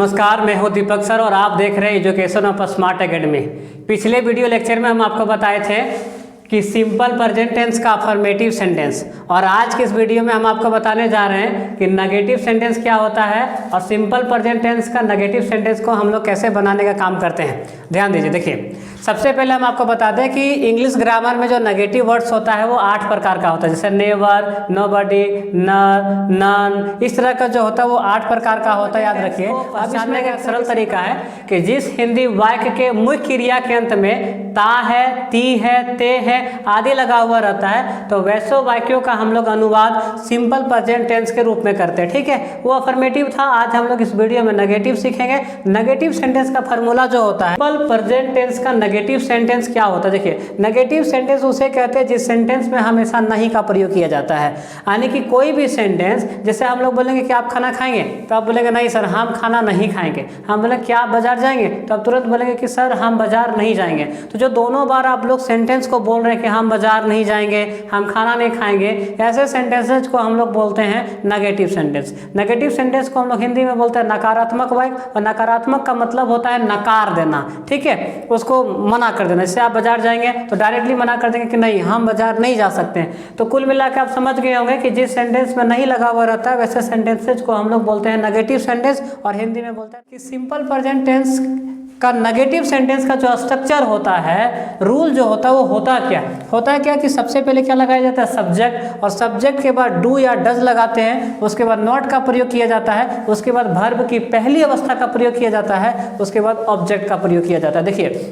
नमस्कार, मैं हूं दीपक सर और आप देख रहे हैं एजुकेशन ऑफ स्मार्ट एकेडमी। पिछले वीडियो लेक्चर में हम आपको बताए थे कि सिंपल प्रेजेंट टेंस का अफर्मेटिव सेंटेंस, और आज के इस वीडियो में हम आपको बताने जा रहे हैं कि नेगेटिव सेंटेंस क्या होता है और सिंपल प्रेजेंट टेंस का नेगेटिव सेंटेंस को हम लोग कैसे बनाने का काम करते हैं। ध्यान दीजिए। देखिए, सबसे पहले हम आपको बता दें कि इंग्लिश ग्रामर में जो नेगेटिव वर्ड्स होता है वो 8 प्रकार का होता है, जैसे नेवर, नोबडी, नर, नन, इस तरह का जो होता है वो 8 प्रकार का होता है। याद रखिए। अब जानने का एक सरल तरीका है कि जिस हिंदी वाक्य के मुख्य क्रिया के अंत में ता है, ती है, ते है आदि लगा हुआ रहता है, तो वैसे वाक्यों का हम लोग अनुवाद सिंपल प्रेजेंट टेंस के रूप में करते हैं। ठीक है, वो अफर्मेटिव था। आज हम लोग इस वीडियो में नेगेटिव सीखेंगे। नेगेटिव सेंटेंस का फॉर्मूला जो होता है, सिंपल प्रेजेंट टेंस का नेगेटिव सेंटेंस क्या होता है। देखिए, नेगेटिव सेंटेंस उसे कहते हैं जिस सेंटेंस में हमेशा नहीं का प्रयोग किया जाता है। यानी कि कोई भी सेंटेंस, जैसे हम लोग बोलेंगे कि आप खाना खाएंगे, तो आप बोलेंगे नहीं सर हम खाना नहीं खाएंगे। हम बोलेंगे क्या आप बाजार जाएंगे, तो आप तुरंत बोलेंगे कि सर हम बाजार नहीं जाएंगे। तो जो दोनों बार आप लोग सेंटेंस को बोल रहे हैं कि हम बाजार नहीं जाएंगे, हम खाना नहीं खाएंगे, ऐसे सेंटेंसेज को हम लोग बोलते हैं नेगेटिव सेंटेंस। नेगेटिव सेंटेंस को हम लोग हिंदी में बोलते हैं नकारात्मक वाक्य, और नकारात्मक का मतलब होता है नकार देना। ठीक है, उसको मना कर देना। जैसे आप बाजार जाएंगे तो डायरेक्टली मना कर देंगे कि नहीं हम बाजार नहीं जा सकते हैं। तो कुल मिलाकर आप समझ गए होंगे कि जिस सेंटेंस में नहीं लगा हुआ रहता है वैसे सेंटेंसेज को हम लोग बोलते हैं नेगेटिव सेंटेंस, और हिंदी में बोलते हैं कि सिंपल प्रेजेंट टेंस का नेगेटिव सेंटेंस का जो स्ट्रक्चर होता है, रूल जो होता है वो होता है क्या कि सबसे पहले क्या लगाया जाता है, सब्जेक्ट, और सब्जेक्ट के बाद डू या डज लगाते हैं। उसके बाद नॉट का प्रयोग किया जाता है। उसके बाद वर्ब की पहली अवस्था का प्रयोग किया जाता है। उसके बाद ऑब्जेक्ट का प्रयोग किया जाता है। देखिए,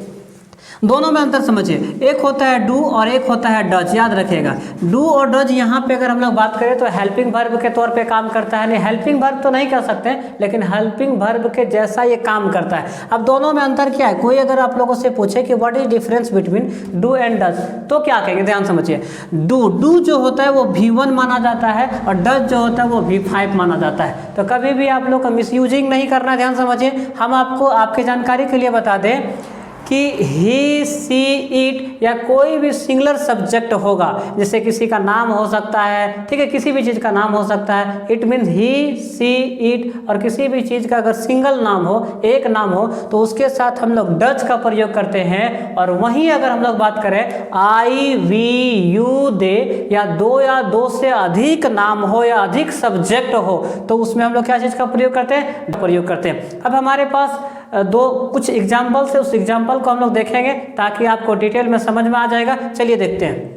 दोनों में अंतर समझिए। एक होता है डू और एक होता है डज। याद रखिएगा, डू और डज यहाँ पे अगर हम लोग बात करें तो हेल्पिंग वर्ब के तौर पे काम करता है। नहीं, हेल्पिंग वर्ब तो नहीं कह सकते, लेकिन हेल्पिंग वर्ब के जैसा ये काम करता है। अब दोनों में अंतर क्या है, कोई अगर आप लोगों से पूछे कि what is difference between do and does, तो क्या कहेंगे, ध्यान समझिए। डू जो होता है वो V1 माना जाता है, और डज जो होता है वो V5 माना जाता है। तो कभी भी आप लोग का मिसयूजिंग नहीं करना, ध्यान समझिए। हम आपको आपके जानकारी के लिए बता दें कि ही, सी, इट या कोई भी सिंगुलर सब्जेक्ट होगा, जैसे किसी का नाम हो सकता है, ठीक है, किसी भी चीज़ का नाम हो सकता है, it means he, she, it, और किसी भी चीज़ का अगर सिंगल नाम हो, एक नाम हो, तो उसके साथ हम लोग डज का प्रयोग करते हैं। और वहीं अगर हम लोग बात करें आई, वी, यू, दे, या दो से अधिक नाम हो या अधिक सब्जेक्ट हो, तो उसमें हम लोग क्या चीज़ का प्रयोग करते हैं। अब हमारे पास कुछ एग्जाम्पल से उस एग्जाम्पल को हम लोग देखेंगे ताकि आपको डिटेल में समझ में आ जाएगा। चलिए देखते हैं।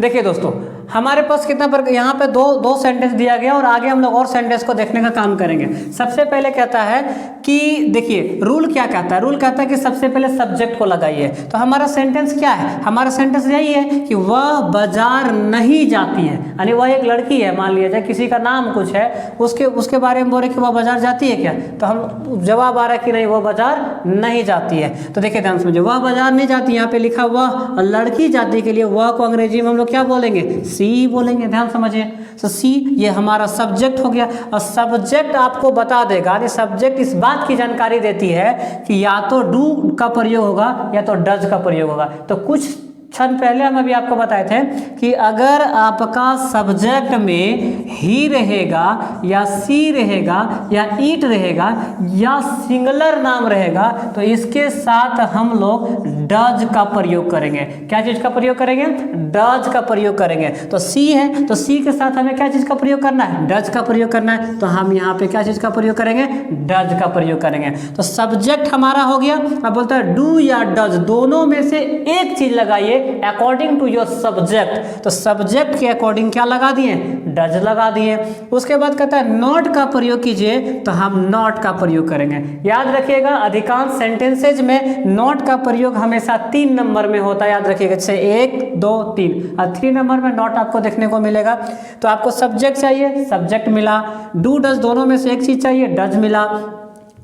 देखिए दोस्तों, हमारे पास कितना पर यहाँ पे दो सेंटेंस दिया गया, और आगे हम लोग और सेंटेंस को देखने का काम करेंगे। सबसे पहले कहता है कि देखिए रूल क्या कहता है, रूल कहता है कि सबसे पहले सब्जेक्ट को लगाइए। तो हमारा सेंटेंस क्या है, हमारा सेंटेंस यही है कि वह बाजार नहीं जाती है। यानी वह एक लड़की है, मान लिया जाए किसी का नाम कुछ है, उसके बारे में बोल रहे कि वह बाजार जाती है क्या, तो हम जवाब आ रहा है कि नहीं वह बाजार नहीं जाती है। तो देखिए ध्यान समझिए, वह बाजार नहीं जाती, यहाँ पे लिखा वह, लड़की जाती के लिए वह को अंग्रेजी में हम लोग क्या बोलेंगे, सी बोलेंगे। ध्यान समझिए। तो सी ये हमारा सब्जेक्ट हो गया, और सब्जेक्ट आपको बता देगा, सब्जेक्ट इस बात की जानकारी देती है कि या तो डू का प्रयोग होगा या तो डज का प्रयोग होगा। तो कुछ क्षण पहले हम अभी आपको बताए थे कि अगर आपका सब्जेक्ट में ही रहेगा या सी रहेगा या ईट रहेगा या सिंगुलर नाम रहेगा, तो इसके साथ हम लोग डज का प्रयोग करेंगे। क्या चीज़ का प्रयोग करेंगे, डज का प्रयोग करेंगे। तो सी है, तो सी के साथ हमें क्या चीज़ का प्रयोग करना है, डज का प्रयोग करना है। तो हम यहाँ पे क्या चीज़ का प्रयोग करेंगे, डज का प्रयोग करेंगे। तो सब्जेक्ट हमारा हो गया। अब बोलता है डू या डज, दोनों में से एक चीज़ लगाइए अकॉर्डिंग टू योर सब्जेक्ट। तो सब्जेक्ट के अकॉर्डिंग क्या लगा दिए, डज लगा दिए। उसके बाद कहता है नॉट का प्रयोग कीजिए, तो हम नॉट का प्रयोग करेंगे। याद रखिएगा, अधिकांश सेंटेंसेज में नॉट का प्रयोग हमेशा 3 नंबर में होता है। याद रखिएगा, जैसे 1, 2, 3, और 3 नंबर में नॉट आपको देखने को मिलेगा। तो आपको सब्जेक्ट चाहिए, सब्जेक्ट मिला। डू डज दोनों में से एक चीज चाहिए, डज मिला।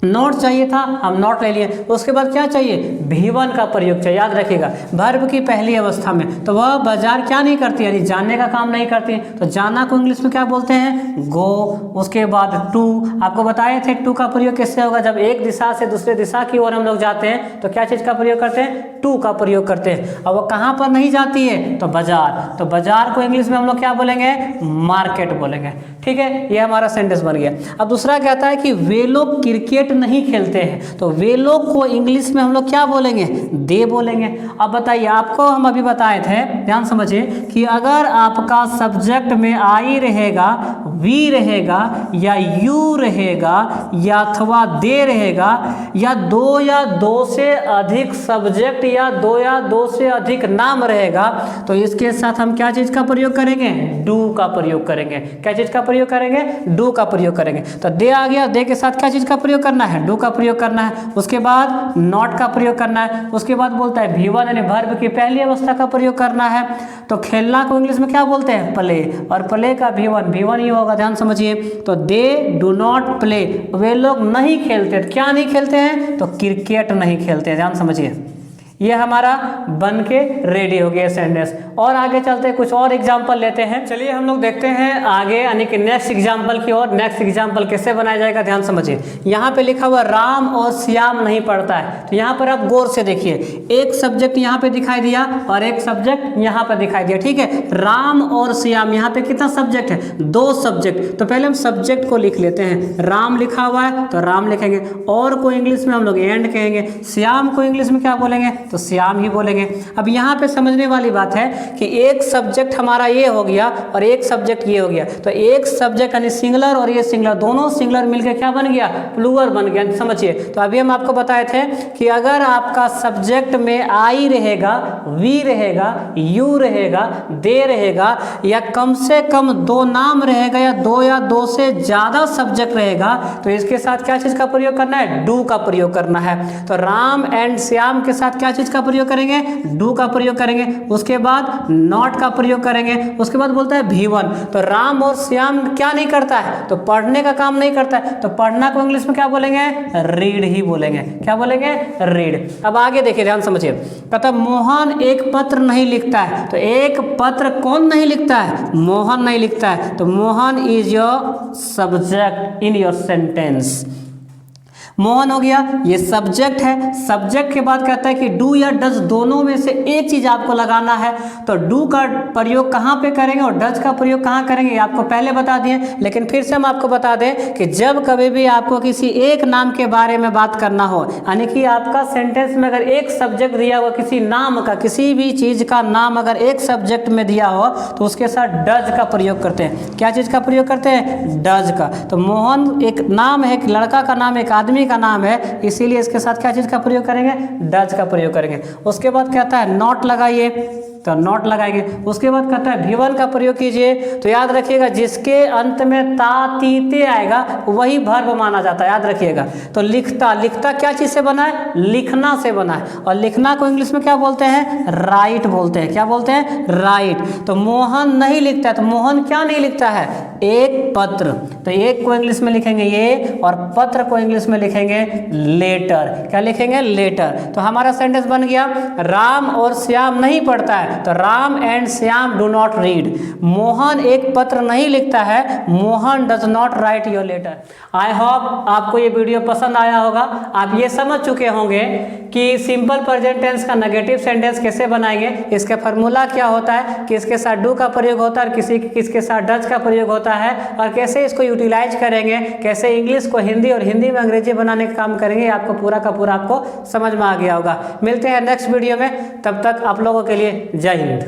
नॉट चाहिए था, हम नॉट ले लिए। उसके बाद क्या चाहिए, V1 का प्रयोग चाहिए। याद रखिएगा, वर्ब की पहली अवस्था में, तो वह बाजार क्या नहीं करती, यानी जाने का काम नहीं करती। तो जाना को इंग्लिश में क्या बोलते हैं, गो। उसके बाद टू, आपको बताए थे टू का प्रयोग कैसे होगा, जब एक दिशा से दूसरे दिशा की ओर हम लोग जाते हैं तो क्या चीज़ का प्रयोग करते हैं, टू का प्रयोग करते हैं। और वो कहाँ पर नहीं जाती है, तो बाजार, तो बाजार को इंग्लिश में हम लोग क्या बोलेंगे, मार्केट बोलेंगे। ठीक है, ये हमारा सेंटेंस बन गया। अब दूसरा कहता है कि वे लोग क्रिकेट नहीं खेलते हैं, तो वे लोग को इंग्लिश में हम लोग क्या बोलेंगे, दे बोलेंगे। अब बताइए, आपको हम अभी बताए थे, ध्यान समझिए कि अगर आपका सब्जेक्ट में आई रहेगा, वी रहेगा, या यू रहेगा, या अथवा दे रहेगा, या दो से अधिक सब्जेक्ट या दो से अधिक नाम रहेगा, तो इसके साथ हम क्या चीज का प्रयोग करेंगे, डू का प्रयोग करेंगे। क्या चीज का प्रयोग करेंगे, डू का प्रयोग करेंगे। तो दे आ गया, दे के साथ क्या चीज का प्रयोग करना है, डू का प्रयोग करना है। उसके बाद नॉट का प्रयोग करना है। उसके बाद बोलता है V1 यानी वर्ब की पहली अवस्था का प्रयोग करना है। तो खेलना को इंग्लिश में क्या बोलते हैं, प्ले, और प्ले का V1 ही होगा, ध्यान समझिए। तो दे डू नॉट प्ले, वे लोग नहीं खेलते। क्या नहीं खेलते हैं, तो क्रिकेट नहीं खेलते, ध्यान समझिए। ये हमारा बन के रेडी हो गया सेंटेंस। और आगे चलते हैं, कुछ और एग्जाम्पल लेते हैं। चलिए हम लोग देखते हैं आगे, यानी कि नेक्स्ट एग्जाम्पल की ओर। नेक्स्ट एग्जाम्पल कैसे बनाया जाएगा, ध्यान समझिए। यहाँ पे लिखा हुआ राम और श्याम नहीं पढ़ता है, तो यहाँ पर आप गौर से देखिए, एक सब्जेक्ट यहाँ पे दिखाई दिया और एक सब्जेक्ट यहाँ पे दिखाई दिया। ठीक है, राम और श्याम, यहाँ पे कितना सब्जेक्ट है, दो सब्जेक्ट। तो पहले हम सब्जेक्ट को लिख लेते हैं। राम लिखा हुआ है तो राम लिखेंगे, और को इंग्लिश में हम लोग एंड कहेंगे, श्याम को इंग्लिश में क्या बोलेंगे, तो श्याम ही बोलेंगे। अब यहाँ पे समझने वाली बात है कि एक सब्जेक्ट हमारा ये हो गया और एक सब्जेक्ट ये हो गया, तो एक सब्जेक्ट यानी सिंगुलर और ये सिंगुलर, दोनों सिंगुलर मिलकर क्या बन गया, प्लूरल बन गया, समझिए। तो अभी हम आपको बताए थे कि अगर आपका सब्जेक्ट में आई रहेगा, वी रहेगा, यू रहेगा, दे रहेगा, या कम से कम दो नाम रहेगा, या दो से ज्यादा सब्जेक्ट रहेगा, तो इसके साथ क्या चीज का प्रयोग करना है, डू का प्रयोग करना है। तो राम एंड श्याम के साथ क्या चीज का प्रयोग करेंगे, डू का प्रयोग करेंगे। उसके बाद नॉट का प्रयोग करेंगे। उसके बाद बोलता है V1, तो राम और श्याम क्या नहीं करता है, तो पढ़ने का काम नहीं करता है, तो पढ़ना को इंग्लिश में क्या बोलेंगे, रीड ही बोलेंगे। क्या बोलेंगे, रीड। अब आगे देखिए, ध्यान समझिए। कहता मोहन एक पत्र नहीं लिखता है, तो एक पत्र कौन नहीं लिखता है, मोहन नहीं लिखता है। तो Mohan is your subject in your sentence. Mohan हो गया, ये सब्जेक्ट है। सब्जेक्ट के बाद कहता है कि डू या डज दोनों में से एक चीज आपको लगाना है। तो डू का प्रयोग कहाँ पे करेंगे और डज का प्रयोग कहाँ करेंगे, आपको पहले बता दिए, लेकिन फिर से हम आपको बता दें कि जब कभी भी आपको किसी एक नाम के बारे में बात करना हो, यानी कि आपका सेंटेंस में अगर एक सब्जेक्ट दिया हुआ किसी नाम का, किसी भी चीज का नाम अगर एक सब्जेक्ट में दिया हो, तो उसके साथ डज का प्रयोग करते हैं। क्या चीज का प्रयोग करते हैं, डज का। तो मोहन एक नाम है, एक लड़का का नाम, एक आदमी का नाम है, इसीलिए इसके साथ क्या चीज का प्रयोग करेंगे, डज का प्रयोग करेंगे। उसके बाद कहता है नॉट लगाइए, तो नॉट लगाएंगे। उसके बाद कहता है V1 का प्रयोग कीजिए। तो याद रखिएगा, जिसके अंत में ता तीते आएगा वही वर्ब माना जाता है, याद रखिएगा। तो लिखता, लिखता क्या चीज से बना है, लिखना से बना है, और लिखना को इंग्लिश में क्या बोलते हैं, राइट बोलते हैं। क्या बोलते हैं, राइट। तो मोहन नहीं लिखता है, तो मोहन क्या नहीं लिखता है, एक पत्र। तो एक को इंग्लिश में लिखेंगे ये, और पत्र को इंग्लिश में लिखेंगे लेटर। क्या लिखेंगे, लेटर। तो हमारा सेंटेंस बन गया, राम और श्याम नहीं पढ़ता है, तो Ram and Shyam do not read. Mohan एक पत्र नहीं लिखता है, Mohan does not write your letter. I hope आपको ये वीडियो पसंद आया होगा। आप ये समझ चुके होंगे कि सिंपल प्रेजेंट टेंस का नेगेटिव सेंटेंस कैसे बनाएंगे, इसका फार्मूला क्या होता है, किसके साथ डू का प्रयोग होता है और किसके साथ डज का प्रयोग होता है, और कैसे इसको यूटिलाइज करेंगे, कैसे इंग्लिश को हिंदी और हिंदी में अंग्रेजी बनाने का काम करेंगे। आपको पूरा का पूरा आपको समझ में आ गया होगा। मिलते हैं नेक्स्ट वीडियो में, तब तक आप लोगों के लिए जय हिंद।